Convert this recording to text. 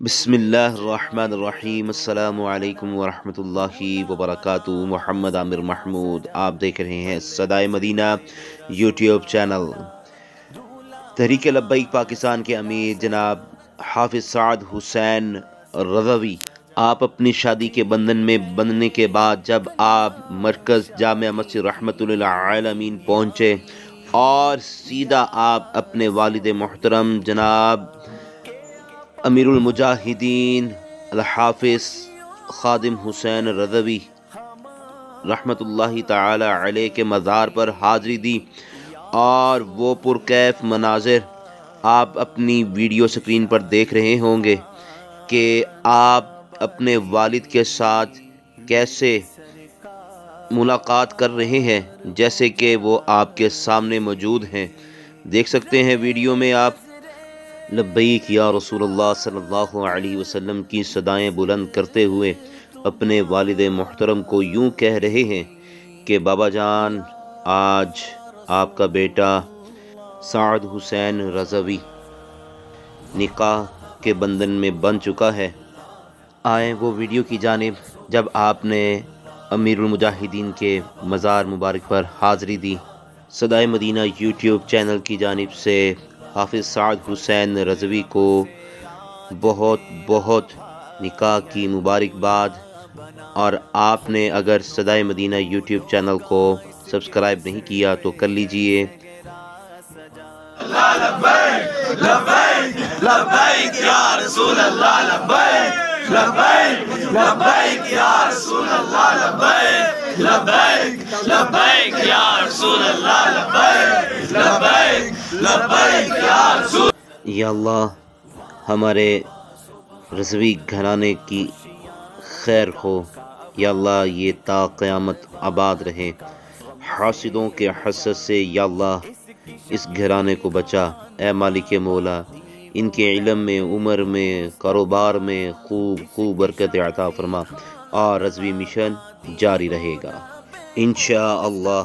بسم اللہ الرحمن الرحیم۔ السلام علیکم ورحمۃ اللہ وبرکاتہ۔ محمد عامر محمود، آپ دیکھ رہے ہیں صدائے مدینہ یوٹیوب چینل۔ تحریک لبیک پاکستان کے امیر جناب حافظ سعد حسین رضوی، آپ اپنی شادی کے بندھن میں بندھنے کے بعد جب آپ مرکز جامع مسجد رحمت للعالمین پہنچے اور سیدھا آپ اپنے والد محترم جناب امیر المجاہدین الحافظ خادم حسین رضوی رحمت اللہ تعالی علیہ کے مزار پر حاضری دی، اور وہ پرکیف مناظر آپ اپنی ویڈیو سکرین پر دیکھ رہے ہوں گے کہ آپ اپنے والد کے ساتھ کیسے ملاقات کر رہے ہیں، جیسے کہ وہ آپ کے سامنے موجود ہیں۔ دیکھ سکتے ہیں ویڈیو میں آپ لبیک یا رسول اللہ صلی اللہ علیہ وسلم کی صدائیں بلند کرتے ہوئے اپنے والد محترم کو یوں کہہ رہے ہیں کہ بابا جان، آج آپ کا بیٹا سعد حسین رضوی نکاح کے بندھن میں بن چکا ہے۔ آئیں وہ ویڈیو کی جانب جب آپ نے امیر المجاہدین کے مزار مبارک پر حاضری دی۔ صدائے مدینہ یوٹیوب چینل کی جانب سے حافظ سعد حسین رضوی کو بہت بہت نکاح کی مبارکباد، اور آپ نے اگر صدائے مدینہ یوٹیوب چینل کو سبسکرائب نہیں کیا تو کر لیجئے۔ لبیک لبیک لبیک یا رسول اللہ، لبیک لبیک لبیک یا رسول اللہ، لبیک لبیک لبیک یا رسول اللہ، لبیک لبیک لبیک یا رسول۔ یا اللہ، ہمارے رضوی گھرانے کی خیر ہو، یا اللہ یہ تا قیامت آباد رہے۔ حاسدوں کے حسد سے یا اللہ اس گھرانے کو بچا۔ اے مالک مولا، ان کے علم میں، عمر میں، کاروبار میں خوب برکت عطا فرما، اور رضوی مشن جاری رہے گا انشاءاللہ۔